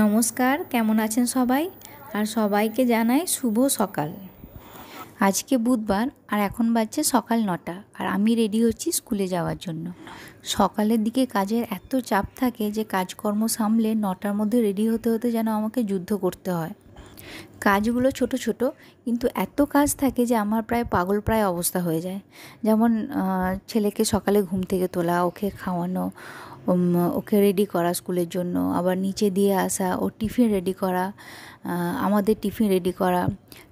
নমস্কার, কেমন আছেন সবাই? আর সবাইকে জানাই শুভ সকাল। আজকে বুধবার আর এখন বাজছে সকাল 9টা, আর আমি রেডি হচ্ছি স্কুলে যাওয়ার জন্য। সকালের দিকে কাজের এত চাপ থাকে যে কাজকর্ম সামলে 9টার মধ্যে রেডি হতে হতে যেন আমাকে যুদ্ধ করতে হয়। কাজগুলো ছোট ছোট, কিন্তু এত কাজ থাকে যে আমার প্রায় পাগল অবস্থা হয়ে যায়। যেমন ছেলেকে সকালে ঘুম থেকে তোলা, ওকে খাওয়ানো, ওকে রেডি করা স্কুলের জন্য, আবার নিচে দিয়ে আসা, ওর টিফিন রেডি করা, আমাদের টিফিন রেডি করা।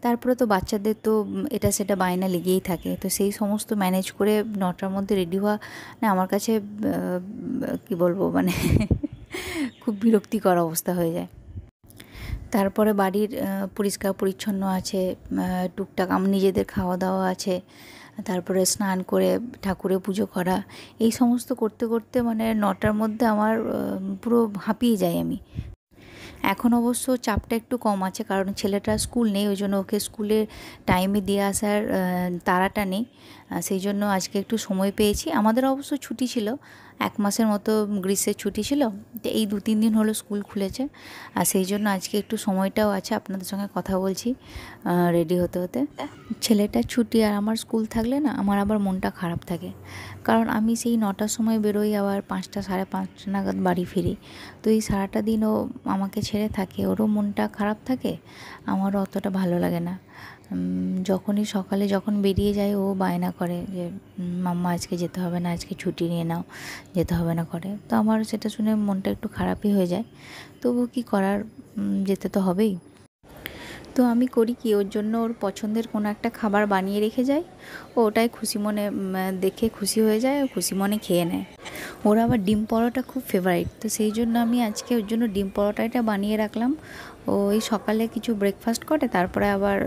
তারপরে তো বাচ্চাদের তো এটা সেটা বায়না লেগেই থাকে, তো সেই সমস্ত ম্যানেজ করে 9টার মধ্যে রেডি হওয়া না আমার কাছে কি বলবো মানে খুব বিরক্তিকর অবস্থা হয়ে যায়। তারপরে বাড়ির পরিষ্কার পরিচ্ছন্ন আছে, টুকটাক নিজেদের খাওয়া দাওয়া আছে, তারপরে স্নান করে ঠাকুরের পুজো করা, এই সমস্ত করতে করতে মানে 9টার মধ্যে আমার পুরো হাঁপিয়ে যাই আমি। এখন অবশ্য চাপটা একটু কম আছে, কারণ ছেলেটার স্কুল নেই, ওই জন্য ওকে স্কুলের টাইমে দিয়ে আসার তাড়াটা নেই। সেই জন্য আজকে একটু সময় পেয়েছি। আমাদের অবশ্য ছুটি ছিল, 1 মাসের মতো গ্রীষ্মের ছুটি ছিল, তো এই 2-3 দিন হলো স্কুল খুলেছে, আর সেই জন্য আজকে একটু সময়টাও আছে, আপনাদের সঙ্গে কথা বলছি রেডি হতে হতে। ছেলেটার ছুটি আর আমার স্কুল থাকলে না আমার আবার মনটা খারাপ থাকে, কারণ আমি সেই 9টার সময় বেরোই, আবার 5টা 5:30 নাগাদ বাড়ি ফিরি। তো এই সারাটা দিন ও আমাকে ছেড়ে থাকে, ওরও মনটা খারাপ থাকে, আমারও অতটা ভালো লাগে না। যখনই সকালে যখন বেরিয়ে যায় ও বায়না করে যে মাম্মা আজকে যেতে হবে না, আজকে ছুটি নিয়ে নাও, যেতে হবে না করে। তো আমার সেটা শুনে মনটা একটু খারাপই হয়ে যায়, তবু কি করার, যেতে তো হবেই। তো আমি করি কি, ওর জন্য ওর পছন্দের কোনো একটা খাবার বানিয়ে রেখে যাই, ও ওটাই খুশি মনে দেখে খুশি হয়ে যায়, ও খুশি মনে খেয়ে নেয়। ওর আবার ডিম পরোটা খুব ফেভারিট, তো সেই জন্য আমি আজকে ওর জন্য ডিম পরোটাটা বানিয়ে রাখলাম। ও এই সকালে কিছু ব্রেকফাস্ট করে, তারপরে আবার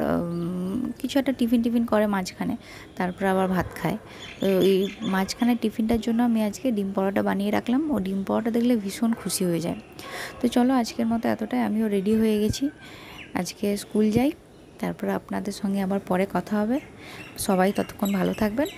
কিছু একটা টিফিন করে মাঝখানে, তারপরে আবার ভাত খায়। তো এই মাঝখানে টিফিনটার জন্য আমি আজকে ডিম পরোটা বানিয়ে রাখলাম, ও ডিম পরোটা দেখলে ভীষণ খুশি হয়ে যায়। তো চলো আজকের মতো এতটাই, আমিও রেডি হয়ে গেছি, আজকে স্কুল যাই। তারপরে আপনাদের সঙ্গে আবার পরে কথা হবে। সবাই ততক্ষণ ভালো থাকবেন।